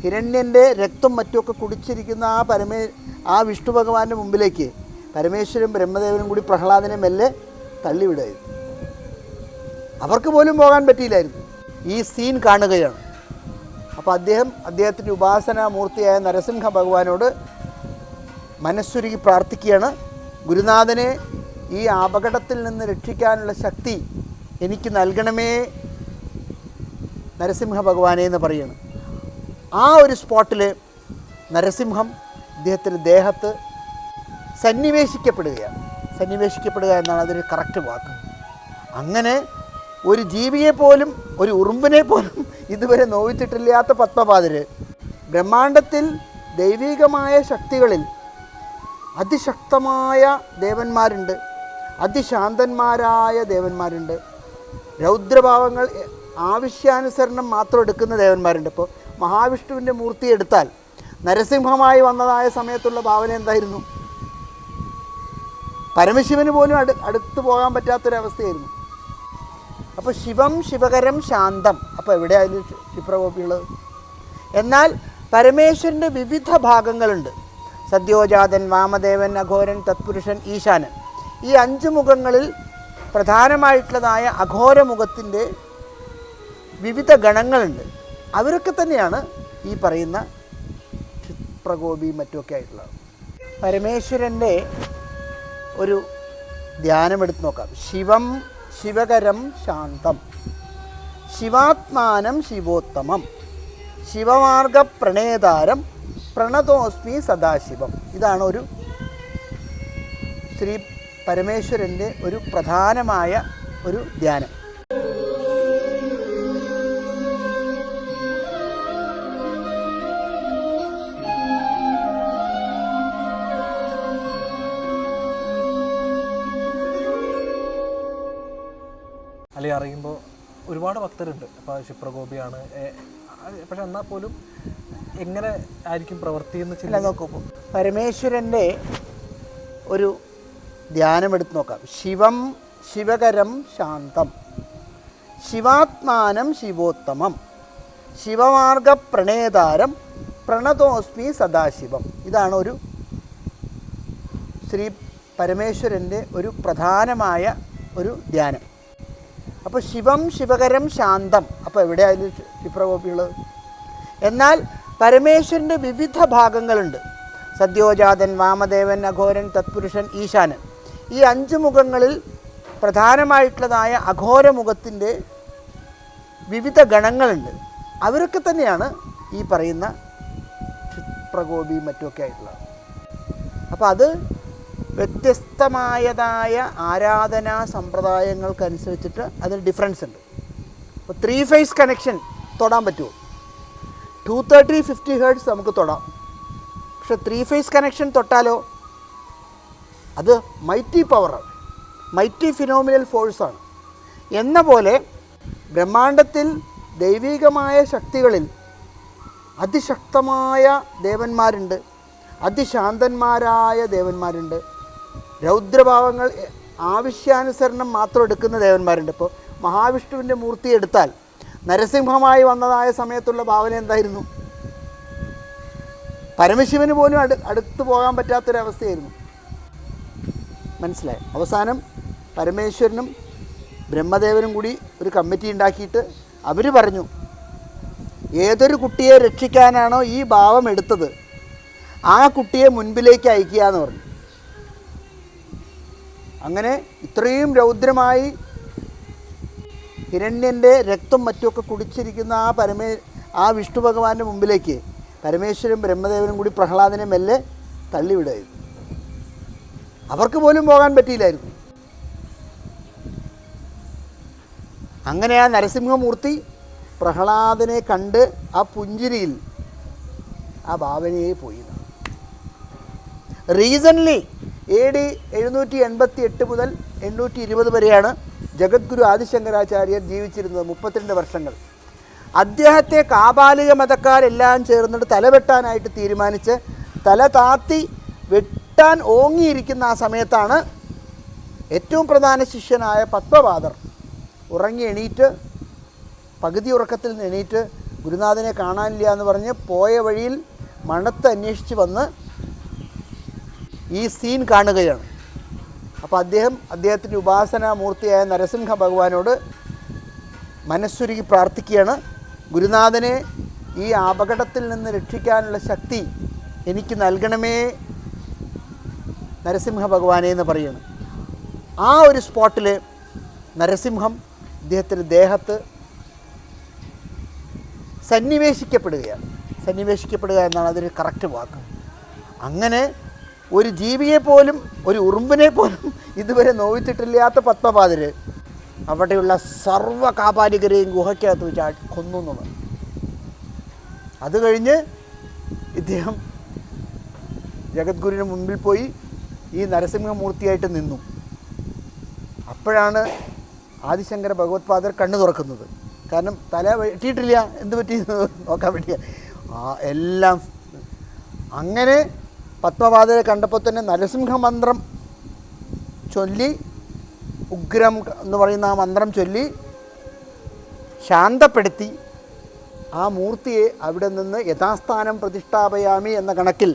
ഹിരണ്യൻ്റെ രക്തം മറ്റുമൊക്കെ കുടിച്ചിരിക്കുന്ന ആ വിഷ്ണു ഭഗവാന്റെ മുമ്പിലേക്ക് പരമേശ്വരൻ ബ്രഹ്മദേവനും കൂടി പ്രഹ്ലാദനെ മെല്ലെ തള്ളിവിടുകയായിരുന്നു. അവർക്ക് പോലും പോകാൻ പറ്റിയില്ലായിരുന്നു. ഈ സീൻ കാണുകയാണ്. അപ്പോൾ അദ്ദേഹത്തിൻ്റെ ഉപാസനാമൂർത്തിയായ നരസിംഹ ഭഗവാനോട് മനസ്സുരുകി പ്രാർത്ഥിക്കുകയാണ്, ഗുരുനാഥനെ ഈ അപകടത്തിൽ നിന്ന് രക്ഷിക്കാനുള്ള ശക്തി എനിക്ക് നൽകണമേ നരസിംഹ ഭഗവാനെ എന്ന് പറയുന്നു. ആ ഒരു സ്പോട്ടിൽ നരസിംഹം ഇദ്ദേഹത്തിൻ്റെ ദേഹത്ത് സന്നിവേശിക്കപ്പെടുകയാണ്. സന്നിവേശിക്കപ്പെടുക എന്നാണ് അതിന് കറക്റ്റ് വാക്ക്. അങ്ങനെ ഒരു ജീവിയെ പോലും, ഒരു ഉറുമ്പിനെ പോലും ഇതുവരെ നോവിച്ചിട്ടില്ലാത്ത പത്മപാദർ ബ്രഹ്മാണ്ടത്തിൽ ദൈവികമായ ശക്തികളിൽ അതിശക്തമായ ദേവന്മാരുണ്ട്, അതിശാന്തന്മാരായ ദേവന്മാരുണ്ട്, രൗദ്രഭാവങ്ങൾ ആവശ്യാനുസരണം മാത്രം എടുക്കുന്ന ദേവന്മാരുണ്ട്. ഇപ്പോൾ മഹാവിഷ്ണുവിൻ്റെ മൂർത്തി എടുത്താൽ നരസിംഹമായി വന്നതായ സമയത്തുള്ള ഭാവന എന്തായിരുന്നു? പരമശിവന് പോലും അടുത്ത് പോകാൻ പറ്റാത്തൊരവസ്ഥയായിരുന്നു. അപ്പോൾ ശിവം ശിവകരം ശാന്തം. അപ്പോൾ എവിടെയായാലും ക്ഷിപ്രകോപിയുള്ളത്. എന്നാൽ പരമേശ്വരൻ്റെ വിവിധ ഭാഗങ്ങളുണ്ട്. സദ്യോജാതൻ, വാമദേവൻ, അഘോരൻ, തത്പുരുഷൻ, ഈശാനൻ. ഈ 5 മുഖങ്ങളിൽ പ്രധാനമായിട്ടുള്ളതായ അഘോരമുഖത്തിൻ്റെ വിവിധ ഗണങ്ങളുണ്ട്. അവരൊക്കെ തന്നെയാണ് ഈ പറയുന്ന ക്ഷിപ്രകോപിയും മറ്റുമൊക്കെ ആയിട്ടുള്ളത്. പരമേശ്വരൻ്റെ ഒരു ധ്യാനമെടുത്ത് നോക്കാം. ശിവം ശിവകരം ശാന്തം, ശിവാത്മാനം ശിവോത്തമം, ശിവമാർഗ പ്രണേതാരം, പ്രണതോസ്മി സദാശിവം. ഇതാണ് ഒരു ശ്രീ പരമേശ്വരൻ്റെ ഒരു പ്രധാനമായ ഒരു ധ്യാനം. അല്ലെങ്കിൽ അറിയുമ്പോൾ ഒരുപാട് ഭക്തരുണ്ട്. അപ്പോൾ ക്ഷിപ്രകോപിയാണ്, പക്ഷെ എന്നാൽ പോലും എങ്ങനെ ആയിരിക്കും പ്രവൃത്തിയെന്ന് ചില നോക്കുമ്പോൾ പരമേശ്വരൻ്റെ ഒരു ധ്യാനമെടുത്ത് നോക്കാം. ശിവം ശിവകരം ശാന്തം, ശിവാത്മാനം ശിവോത്തമം, ശിവമാർഗ പ്രണേതാരം, പ്രണതോസ്മി സദാശിവം. ഇതാണ് ഒരു ശ്രീ പരമേശ്വരൻ്റെ ഒരു പ്രധാനമായ ഒരു ധ്യാനം. അപ്പോൾ ശിവം ശിവകരം ശാന്തം. അപ്പോൾ എവിടെയായാലും ക്ഷിപ്രകോപിയുള്ളത്. എന്നാൽ പരമേശ്വരൻ്റെ വിവിധ ഭാഗങ്ങളുണ്ട്. സദ്യോജാതൻ, വാമദേവൻ, അഘോരൻ, തത്പുരുഷൻ, ഈശാനൻ. ഈ 5 മുഖങ്ങളിൽ പ്രധാനമായിട്ടുള്ളതായ അഘോരമുഖത്തിൻ്റെ വിവിധ ഗണങ്ങളുണ്ട്. അവരൊക്കെ തന്നെയാണ് ഈ പറയുന്ന ക്ഷിപ്രകോപിയും മറ്റുമൊക്കെ ആയിട്ടുള്ളത്. അപ്പോൾ അത് വ്യത്യസ്തമായതായ ആരാധനാ സമ്പ്രദായങ്ങൾക്കനുസരിച്ചിട്ട് അതിന് ഡിഫറൻസ് ഉണ്ട്. ഇപ്പോൾ 3 ഫേസ് കണക്ഷൻ തൊടാൻ പറ്റുമോ? 230-50 ഹെർട്സ് നമുക്ക് തൊടാം. പക്ഷെ 3 ഫേസ് കണക്ഷൻ തൊട്ടാലോ അത് മൈറ്റി പവറാണ്, മൈറ്റി ഫിനോമിനൽ ഫോഴ്സാണ്. എന്ന പോലെ ബ്രഹ്മാണ്ടത്തിൽ ദൈവികമായ ശക്തികളിൽ അതിശക്തമായ ദേവന്മാരുണ്ട്, അതിശാന്തന്മാരായ ദേവന്മാരുണ്ട്, രൗദ്രഭാവങ്ങൾ ആവശ്യാനുസരണം മാത്രം എടുക്കുന്ന ദേവന്മാരുണ്ട്. ഇപ്പോൾ മഹാവിഷ്ണുവിൻ്റെ മൂർത്തി എടുത്താൽ നരസിംഹമായി വന്നതായ സമയത്തുള്ള ഭാവന എന്തായിരുന്നു? പരമശിവന് പോലും അടുത്ത് പോകാൻ പറ്റാത്തൊരവസ്ഥയായിരുന്നു. മനസ്സിലായി? അവസാനം പരമേശ്വരനും ബ്രഹ്മദേവനും കൂടി ഒരു കമ്മിറ്റി ഉണ്ടാക്കിയിട്ട് അവർ പറഞ്ഞു, ഏതൊരു കുട്ടിയെ രക്ഷിക്കാനാണോ ഈ ഭാവം എടുത്തത് ആ കുട്ടിയെ മുൻപിലേക്ക് അയക്കുക എന്ന് പറഞ്ഞു. അങ്ങനെ ഇത്രയും രൗദ്രമായി ഹിരണ്യൻ്റെ രക്തം മറ്റുമൊക്കെ കുടിച്ചിരിക്കുന്ന ആ വിഷ്ണു ഭഗവാന്റെ മുമ്പിലേക്ക് പരമേശ്വരൻ ബ്രഹ്മദേവനും കൂടി പ്രഹ്ലാദനെ മെല്ലെ തള്ളിവിടുകയായിരുന്നു. അവർക്ക് പോലും പോകാൻ പറ്റിയില്ലായിരുന്നു. അങ്ങനെ ആ നരസിംഹമൂർത്തി പ്രഹ്ലാദനെ കണ്ട് ആ പുഞ്ചിരിയിൽ ആ ഭാവനയെ പോയി. റീസൺലി AD 788 മുതൽ 820 വരെയാണ് ജഗദ്ഗുരു ആദിശങ്കരാചാര്യർ ജീവിച്ചിരുന്നത്, 32 വർഷങ്ങൾ. അദ്ദേഹത്തെ കാപാലിക മതക്കാരെല്ലാം ചേർന്നിട്ട് തലവെട്ടാനായിട്ട് തീരുമാനിച്ച് തല താത്തി വെട്ടാൻ ഓങ്ങിയിരിക്കുന്ന ആ സമയത്താണ് ഏറ്റവും പ്രധാന ശിഷ്യനായ പത്മപാദർ ഉറങ്ങി എണീറ്റ്, പകുതി ഉറക്കത്തിൽ നിന്ന് എണീറ്റ് ഗുരുനാഥനെ കാണാനില്ല എന്ന് പറഞ്ഞ് പോയ വഴിയിൽ മണത്ത് അന്വേഷിച്ച് വന്ന് ഈ സീൻ കാണുകയാണ്. അപ്പോൾ അദ്ദേഹത്തിൻ്റെ ഉപാസനാമൂർത്തിയായ നരസിംഹ ഭഗവാനോട് മനസ്സുരുകി പ്രാർത്ഥിക്കുകയാണ്, ഗുരുനാഥനെ ഈ അപകടത്തിൽ നിന്ന് രക്ഷിക്കാനുള്ള ശക്തി എനിക്ക് നൽകണമേ നരസിംഹ ഭഗവാനെ എന്ന് പറയുന്നു. ആ ഒരു സ്പോട്ടിൽ നരസിംഹം ഇദ്ദേഹത്തിൻ്റെ ദേഹത്ത് സന്നിവേശിക്കപ്പെടുകയാണ്. സന്നിവേശിക്കപ്പെടുക എന്നാണ് അതിന് കറക്റ്റ് വാക്ക്. അങ്ങനെ ഒരു ജീവിയെ പോലും, ഒരു ഉറുമ്പിനെ പോലും ഇതുവരെ നോവിച്ചിട്ടില്ലാത്ത പത്മപാദർ അവിടെയുള്ള സർവ്വ കാപാലികരെയും ഗുഹയ്ക്കകത്ത് വെച്ച് കൊന്നു എന്നുള്ളത്. അത് കഴിഞ്ഞ് ഇദ്ദേഹം ജഗദ്ഗുരുവിന് മുൻപിൽ പോയി ഈ നരസിംഹമൂർത്തിയായിട്ട് നിന്നു. അപ്പോഴാണ് ആദിശങ്കര ഭഗവത്പാദർ കണ്ണു തുറക്കുന്നത്. കാരണം തല വെട്ടിയിട്ടില്ല, എന്ത് പറ്റി നോക്കാൻ വേണ്ടിയ എല്ലാം. അങ്ങനെ പത്മപാദരെ കണ്ടപ്പോൾ തന്നെ നരസിംഹ മന്ത്രം ചൊല്ലി, ഉഗ്രം എന്ന് പറയുന്ന ആ മന്ത്രം ചൊല്ലി ശാന്തപ്പെടുത്തി ആ മൂർത്തിയെ അവിടെ നിന്ന് യഥാസ്ഥാനം പ്രതിഷ്ഠാപയാമി എന്ന കണക്കിൽ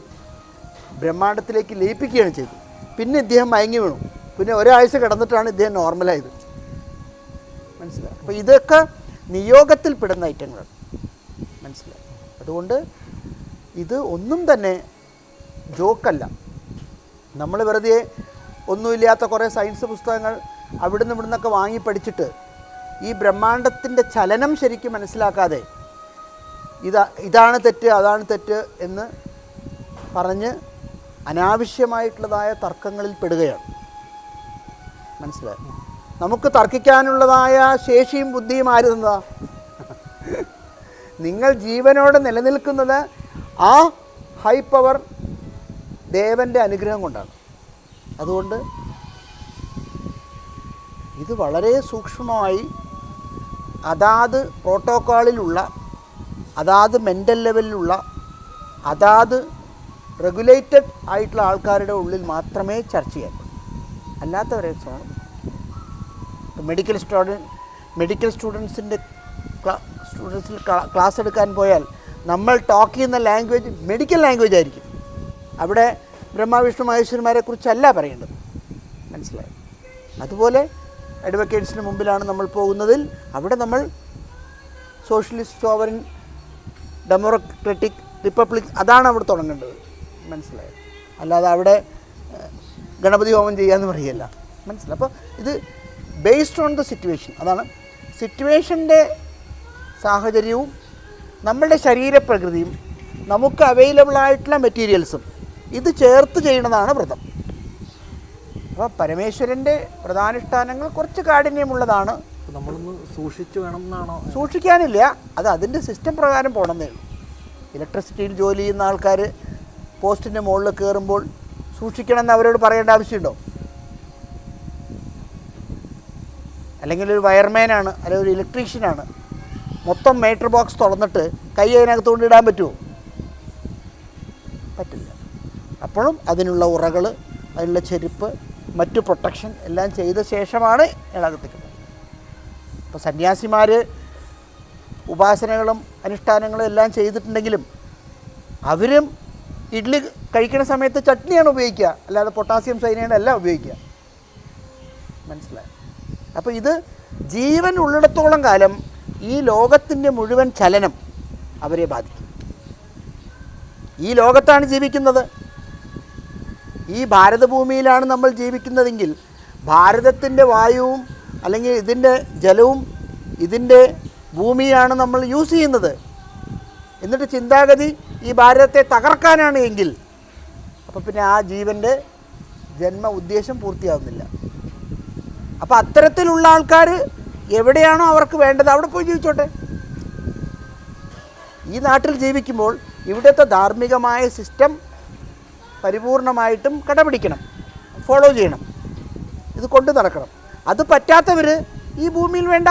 ബ്രഹ്മാണ്ടത്തിലേക്ക് ലയിപ്പിക്കുകയാണ് ചെയ്തത്. പിന്നെ ഇദ്ദേഹം മയങ്ങി വീണു. പിന്നെ ഒരാഴ്ച കിടന്നിട്ടാണ് ഇദ്ദേഹം നോർമലായത്. മനസ്സിലായി? അപ്പോൾ ഇതൊക്കെ നിയോഗത്തിൽപ്പെടുന്ന ഐറ്റങ്ങളാണ്. മനസ്സിലായി? അതുകൊണ്ട് ഇത് ഒന്നും തന്നെ ജോക്കല്ല. നമ്മൾ വെറുതെ ഒന്നുമില്ലാത്ത കുറേ സയൻസ് പുസ്തകങ്ങൾ അവിടുന്ന് ഇവിടുന്നൊക്കെ വാങ്ങി പഠിച്ചിട്ട് ഈ ബ്രഹ്മാണ്ടത്തിൻ്റെ ചലനം ശരിക്കും മനസ്സിലാക്കാതെ ഇതാണ് തെറ്റ് അതാണ് തെറ്റ് എന്ന് പറഞ്ഞ് അനാവശ്യമായിട്ടുള്ളതായ തർക്കങ്ങളിൽ പെടുകയാണ്. മനസ്സിലായി? നമുക്ക് തർക്കിക്കാനുള്ളതായ ശേഷിയും ബുദ്ധിയും ആര് തന്നതാ? നിങ്ങൾ ജീവനോടെ നിലനിൽക്കുന്നത് ആ ഹൈ പവർ ദേവൻ്റെ അനുഗ്രഹം കൊണ്ടാണ്. അതുകൊണ്ട് ഇത് വളരെ സൂക്ഷ്മമായി അതാത് പ്രോട്ടോക്കോളിലുള്ള, അതാത് മെൻ്റൽ ലെവലിലുള്ള, അതാത് റെഗുലേറ്റഡ് ആയിട്ടുള്ള ആൾക്കാരുടെ ഉള്ളിൽ മാത്രമേ ചർച്ച ചെയ്യാൻ പറ്റൂ. അല്ലാത്തവരെ മെഡിക്കൽ സ്റ്റുഡൻസിൻ്റെ സ്റ്റുഡൻസിൽ ക്ലാസ് എടുക്കാൻ പോയാൽ നമ്മൾ ടോക്ക് ചെയ്യുന്ന ലാംഗ്വേജ് മെഡിക്കൽ ലാംഗ്വേജ് ആയിരിക്കും. അവിടെ ബ്രഹ്മവിഷ്ണു മഹേശ്വരന്മാരെ കുറിച്ചല്ല പറയേണ്ടത്. മനസ്സിലായി? അതുപോലെ അഡ്വക്കേറ്റ്സിന് മുമ്പിലാണ് നമ്മൾ പോകുന്നതിൽ അവിടെ നമ്മൾ സോഷ്യലിസ്റ്റ് സോവറിൻ ഡെമോക്രാറ്റിക് റിപ്പബ്ലിക് അതാണ് അവിടെ തുടങ്ങേണ്ടത്. മനസ്സിലായി? അല്ലാതെ അവിടെ ഗണപതി ഹോമം ചെയ്യാമെന്ന് പറയല്ല. മനസ്സിലായി? അപ്പോൾ ഇത് ബേസ്ഡ് ഓൺ ദ സിറ്റുവേഷൻ. അതാണ് സിറ്റുവേഷൻ്റെ സാഹചര്യവും നമ്മളുടെ ശരീരപ്രകൃതിയും നമുക്ക് അവൈലബിൾ ആയിട്ടുള്ള മെറ്റീരിയൽസും ഇത് ചേർത്ത് ചെയ്യുന്നതാണ് വ്രതം. അപ്പോൾ പരമേശ്വരൻ്റെ വ്രതാനുഷ്ഠാനങ്ങൾ കുറച്ച് കാഠിന്യമുള്ളതാണ്. നമ്മളൊന്ന് സൂക്ഷിച്ച് വേണം എന്നാണോ? സൂക്ഷിക്കാനില്ല, അത് അതിൻ്റെ സിസ്റ്റം പ്രകാരം പോകണമെന്നേ ഉള്ളൂ. ഇലക്ട്രിസിറ്റിയിൽ ജോലി ചെയ്യുന്ന ആൾക്കാർ പോസ്റ്റിൻ്റെ മുകളിൽ കയറുമ്പോൾ സൂക്ഷിക്കണമെന്ന് അവരോട് പറയേണ്ട ആവശ്യമുണ്ടോ? അല്ലെങ്കിൽ ഒരു വയർമാനാണ്, അല്ലെങ്കിൽ ഒരു ഇലക്ട്രീഷ്യനാണ്, മൊത്തം മീറ്റർ ബോക്സ് തുറന്നിട്ട് കൈ അതിനകത്ത് കൊണ്ടിടാൻ പറ്റുമോ? പറ്റില്ല. അപ്പോഴും അതിനുള്ള ഉറകൾ, അതിനുള്ള ചെരുപ്പ്, മറ്റു പ്രൊട്ടക്ഷൻ എല്ലാം ചെയ്ത ശേഷമാണ് ഇളകത്തിക്കുന്നത്. ഇപ്പോൾ സന്യാസിമാർ ഉപാസനകളും അനുഷ്ഠാനങ്ങളും എല്ലാം ചെയ്തിട്ടുണ്ടെങ്കിലും അവരും ഇഡ്ഡലി കഴിക്കുന്ന സമയത്ത് ചട്നിയാണ് ഉപയോഗിക്കുക, അല്ലാതെ പൊട്ടാസ്യം സൈനൈഡ് അല്ല ഉപയോഗിക്കുക. മനസ്സിലായി? അപ്പോൾ ഇത് ജീവൻ ഉള്ളിടത്തോളം കാലം ഈ ലോകത്തിൻ്റെ മുഴുവൻ ചലനം അവരെ ബാധിക്കും. ഈ ലോകത്താണ് ജീവിക്കുന്നത്, ഈ ഭാരതഭൂമിയിലാണ് നമ്മൾ ജീവിക്കുന്നതെങ്കിൽ ഭാരതത്തിൻ്റെ വായുവും അല്ലെങ്കിൽ ഇതിൻ്റെ ജലവും ഇതിൻ്റെ ഭൂമിയാണ് നമ്മൾ യൂസ് ചെയ്യുന്നത്. എന്നിട്ട് ചിന്താഗതി ഈ ഭാരതത്തെ തകർക്കാനാണ് എങ്കിൽ അപ്പോൾ പിന്നെ ആ ജീവൻ്റെ ജന്മ ഉദ്ദേശം പൂർത്തിയാകുന്നില്ല. അപ്പോൾ അത്തരത്തിലുള്ള ആൾക്കാർ എവിടെയാണോ അവർക്ക് വേണ്ടത് അവിടെ പോയി ജീവിച്ചോട്ടെ. ഈ നാട്ടിൽ ജീവിക്കുമ്പോൾ ഇവിടുത്തെ ധാർമ്മികമായ സിസ്റ്റം പരിപൂർണമായിട്ടും കടപിടിക്കണം, ഫോളോ ചെയ്യണം, ഇത് കൊണ്ടു നടക്കണം. അത് പറ്റാത്തവർ ഈ ഭൂമിയിൽ വേണ്ട.